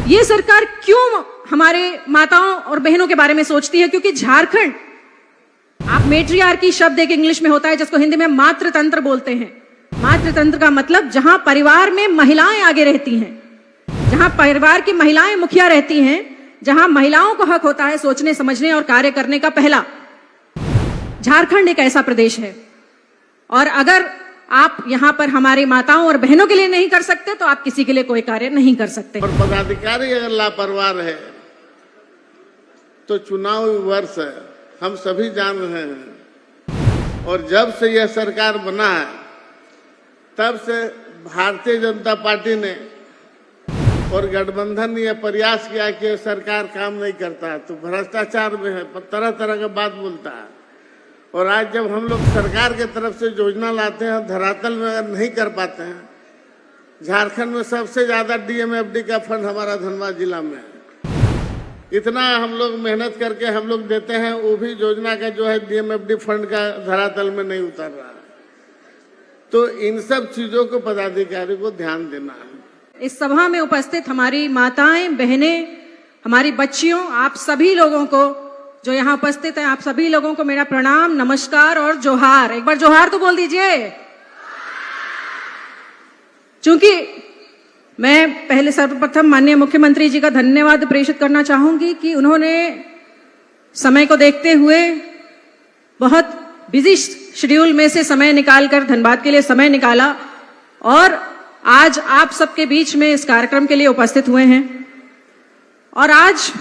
ये सरकार क्यों हमारे माताओं और बहनों के बारे में सोचती है? क्योंकि झारखंड, आप मेट्रियार्की शब्द एक इंग्लिश में होता है जिसको हिंदी में मातृतंत्र बोलते हैं। मातृतंत्र का मतलब जहां परिवार में महिलाएं आगे रहती हैं, जहां परिवार की महिलाएं मुखिया रहती हैं, जहां महिलाओं को हक होता है सोचने समझने और कार्य करने का। पहला, झारखंड एक ऐसा प्रदेश है, और अगर आप यहां पर हमारी माताओं और बहनों के लिए नहीं कर सकते तो आप किसी के लिए कोई कार्य नहीं कर सकते। और पदाधिकारी अगर लापरवाह है तो चुनाव वर्ष है, हम सभी जान रहे हैं। और जब से यह सरकार बना है तब से भारतीय जनता पार्टी ने और गठबंधन ने यह प्रयास किया कि सरकार काम नहीं करता, तो भ्रष्टाचार में है, तरह तरह का बात बोलता है। और आज जब हम लोग सरकार के तरफ से योजना लाते हैं, धरातल में अगर नहीं कर पाते हैं, झारखंड में सबसे ज्यादा डीएमएफडी का फंड हमारा धनबाद जिला में है। इतना हम लोग मेहनत करके हम लोग देते हैं, वो भी योजना का जो है डीएमएफडी फंड का धरातल में नहीं उतर रहा है। तो इन सब चीजों को पदाधिकारी को ध्यान देना है। इस सभा में उपस्थित हमारी माताएं, बहनें, हमारी बच्चियों, आप सभी लोगों को जो यहाँ उपस्थित हैं, आप सभी लोगों को मेरा प्रणाम, नमस्कार और जोहार। एक बार जोहार तो बोल दीजिए। चूंकि मैं पहले सर्वप्रथम माननीय मुख्यमंत्री जी का धन्यवाद प्रेषित करना चाहूंगी कि उन्होंने समय को देखते हुए बहुत बिजी शेड्यूल में से समय निकालकर धनबाद के लिए समय निकाला और आज आप सबके बीच में इस कार्यक्रम के लिए उपस्थित हुए हैं। और आज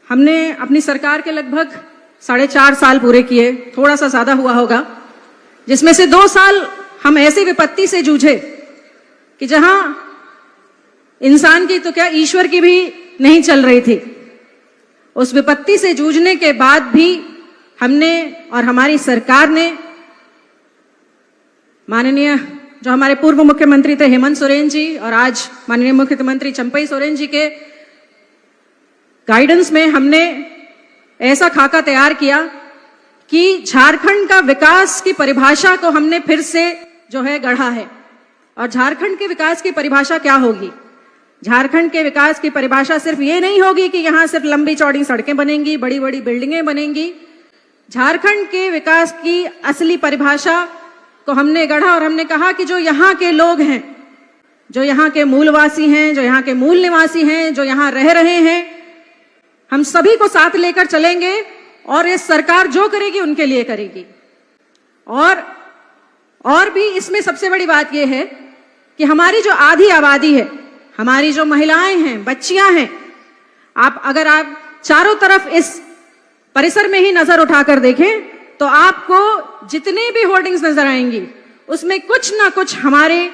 हमने अपनी सरकार के लगभग 4.5 साल पूरे किए, थोड़ा सा ज्यादा हुआ होगा, जिसमें से 2 साल हम ऐसी विपत्ति से जूझे कि जहां इंसान की तो क्या ईश्वर की भी नहीं चल रही थी। उस विपत्ति से जूझने के बाद भी हमने और हमारी सरकार ने, माननीय जो हमारे पूर्व मुख्यमंत्री थे हेमंत सोरेन जी और आज माननीय मुख्यमंत्री चंपई सोरेन जी के गाइडेंस में हमने ऐसा खाका तैयार किया कि झारखंड का विकास की परिभाषा को हमने फिर से जो है गढ़ा है। और झारखंड के विकास की परिभाषा क्या होगी? झारखंड के विकास की परिभाषा सिर्फ ये नहीं होगी कि यहां सिर्फ लंबी चौड़ी सड़कें बनेंगी, बड़ी बड़ी बिल्डिंगें बनेंगी। झारखंड के विकास की असली परिभाषा को हमने गढ़ा और हमने कहा कि जो यहाँ के लोग हैं, जो यहाँ के मूलवासी हैं, जो यहाँ के मूल निवासी हैं, जो यहाँ रह रहे हैं, हम सभी को साथ लेकर चलेंगे और ये सरकार जो करेगी उनके लिए करेगी। और भी इसमें सबसे बड़ी बात यह है कि हमारी जो आधी आबादी है, हमारी जो महिलाएं हैं, बच्चियां हैं, अगर आप चारों तरफ इस परिसर में ही नजर उठाकर देखें तो आपको जितने भी होर्डिंग्स नजर आएंगी उसमें कुछ ना कुछ हमारे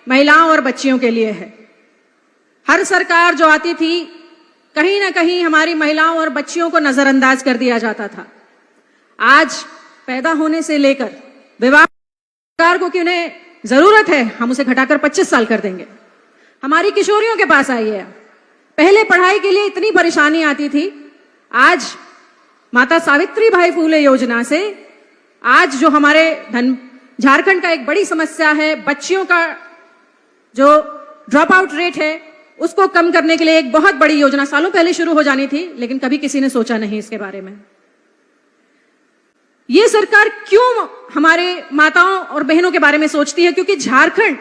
महिलाओं और बच्चियों के लिए है। हर सरकार जो आती थी कहीं ना कहीं हमारी महिलाओं और बच्चियों को नजरअंदाज कर दिया जाता था। आज पैदा होने से लेकर विवाह सरकार को कि उन्हें जरूरत है हम उसे घटाकर 25 साल कर देंगे। हमारी किशोरियों के पास आई है, पहले पढ़ाई के लिए इतनी परेशानी आती थी, आज माता सावित्री बाई फुले योजना से आज जो हमारे झारखंड का एक बड़ी समस्या है, बच्चियों का जो ड्रॉप आउट रेट है उसको कम करने के लिए एक बहुत बड़ी योजना सालों पहले शुरू हो जानी थी, लेकिन कभी किसी ने सोचा नहीं इसके बारे में। ये सरकार क्यों हमारे माताओं और बहनों के बारे में सोचती है? क्योंकि झारखंड,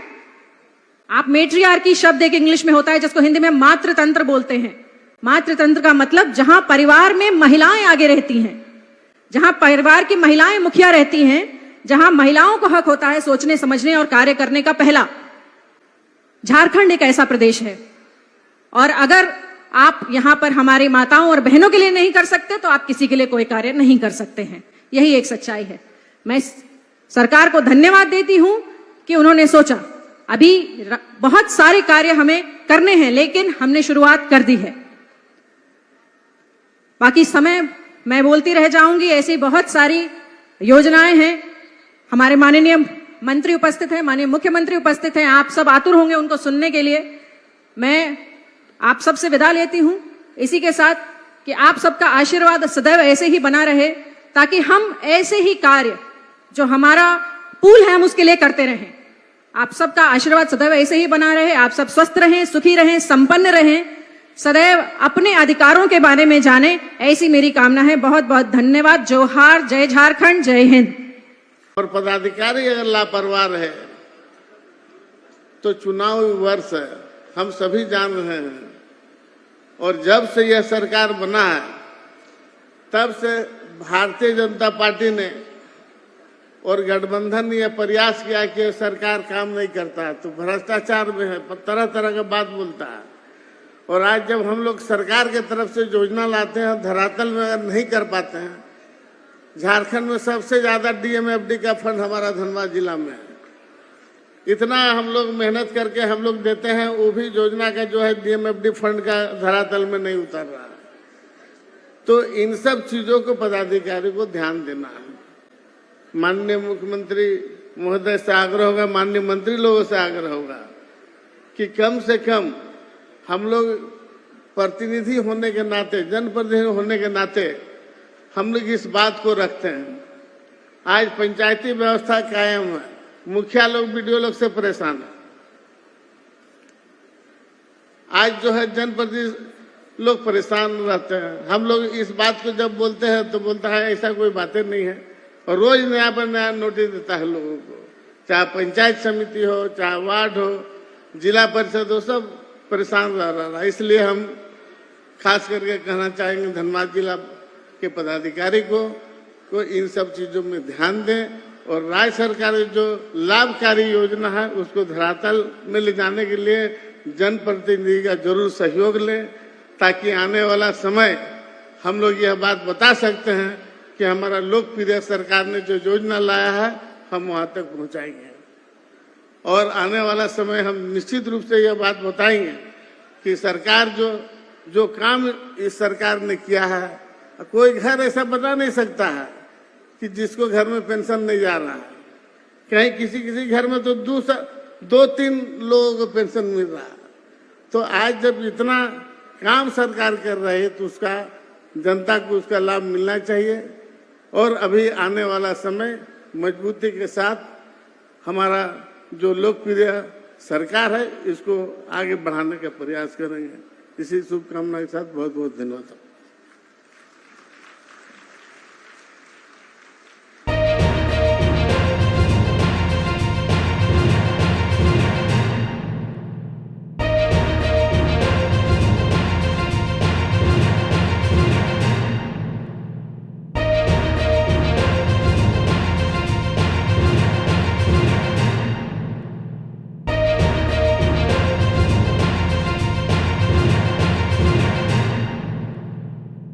आप मेट्रियार्की शब्द एक इंग्लिश में होता है जिसको हिंदी में मातृतंत्र बोलते हैं। मातृतंत्र का मतलब जहां परिवार में महिलाएं आगे रहती हैं, जहां परिवार की महिलाएं मुखिया रहती हैं, जहां महिलाओं को हक होता है सोचने समझने और कार्य करने का। पहला, झारखंड एक ऐसा प्रदेश है, और अगर आप यहां पर हमारी माताओं और बहनों के लिए नहीं कर सकते तो आप किसी के लिए कोई कार्य नहीं कर सकते हैं। यही एक सच्चाई है। मैं सरकार को धन्यवाद देती हूं कि उन्होंने सोचा। अभी बहुत सारे कार्य हमें करने हैं, लेकिन हमने शुरुआत कर दी है। बाकी समय मैं बोलती रह जाऊंगी, ऐसी बहुत सारी योजनाएं हैं। हमारे माननीय मंत्री उपस्थित हैं, माननीय मुख्यमंत्री उपस्थित हैं, आप सब आतुर होंगे उनको सुनने के लिए। मैं आप सबसे विदा लेती हूं इसी के साथ कि आप सबका आशीर्वाद सदैव ऐसे ही बना रहे, ताकि हम ऐसे ही कार्य जो हमारा पूल है हम उसके लिए करते रहें। आप सबका आशीर्वाद सदैव ऐसे ही बना रहे, आप सब स्वस्थ रहें, सुखी रहें, संपन्न रहें, सदैव अपने अधिकारों के बारे में जाने, ऐसी मेरी कामना है। बहुत बहुत धन्यवाद। जोहार, जय झारखंड, जय हिंद। और पदाधिकारी अगर लापरवाह रहे तो चुनाव वर्ष है, हम सभी जान रहे हैं। और जब से यह सरकार बना है तब से भारतीय जनता पार्टी ने और गठबंधन ने यह प्रयास किया कि सरकार काम नहीं करता है, तो भ्रष्टाचार में है, तरह तरह का बात बोलता है। और आज जब हम लोग सरकार के तरफ से योजना लाते हैं, धरातल में अगर नहीं कर पाते हैं, झारखंड में सबसे ज्यादा डीएमएफडी का फंड हमारा धनबाद जिला में है। इतना हम लोग मेहनत करके हम लोग देते हैं, वो भी योजना का जो है डीएमएफडी फंड का धरातल में नहीं उतर रहा है। तो इन सब चीजों को पदाधिकारी को ध्यान देना है। माननीय मुख्यमंत्री महोदय से आग्रह होगा, माननीय मंत्री लोगों से आग्रह होगा कि कम से कम हम लोग प्रतिनिधि होने के नाते, जनप्रतिनिधि होने के नाते हम लोग इस बात को रखते हैं। आज पंचायती व्यवस्था कायम है, मुखिया लोग बीडीओ लोग से परेशान है। आज जो है जनप्रतिनिधि लोग परेशान रहते हैं। हम लोग इस बात को जब बोलते हैं तो बोलता है ऐसा कोई बातें नहीं है, और रोज नया पर नया नोटिस देता है लोगों को, चाहे पंचायत समिति हो, चाहे वार्ड हो, जिला परिषद हो, सब परेशान रह रहा है। इसलिए हम खास करके कहना चाहेंगे धनबाद जिला के पदाधिकारी को इन सब चीजों में ध्यान दें, और राज्य सरकार जो लाभकारी योजना है उसको धरातल में ले जाने के लिए जनप्रतिनिधि का जरूर सहयोग लें, ताकि आने वाला समय हम लोग यह बात बता सकते हैं कि हमारा लोकप्रिय सरकार ने जो योजना लाया है हम वहां तक पहुंचाएंगे। और आने वाला समय हम निश्चित रूप से यह बात बताएंगे कि सरकार जो काम इस सरकार ने किया है, कोई घर ऐसा बता नहीं सकता है कि जिसको घर में पेंशन नहीं जा रहा है। कहीं किसी घर में तो 2-3 लोगों को पेंशन मिल रहा है। तो आज जब इतना काम सरकार कर रही है तो उसका जनता को उसका लाभ मिलना चाहिए। और अभी आने वाला समय मजबूती के साथ हमारा जो लोकप्रिय सरकार है इसको आगे बढ़ाने का प्रयास करेंगे। इसी शुभकामना के साथ बहुत बहुत धन्यवाद।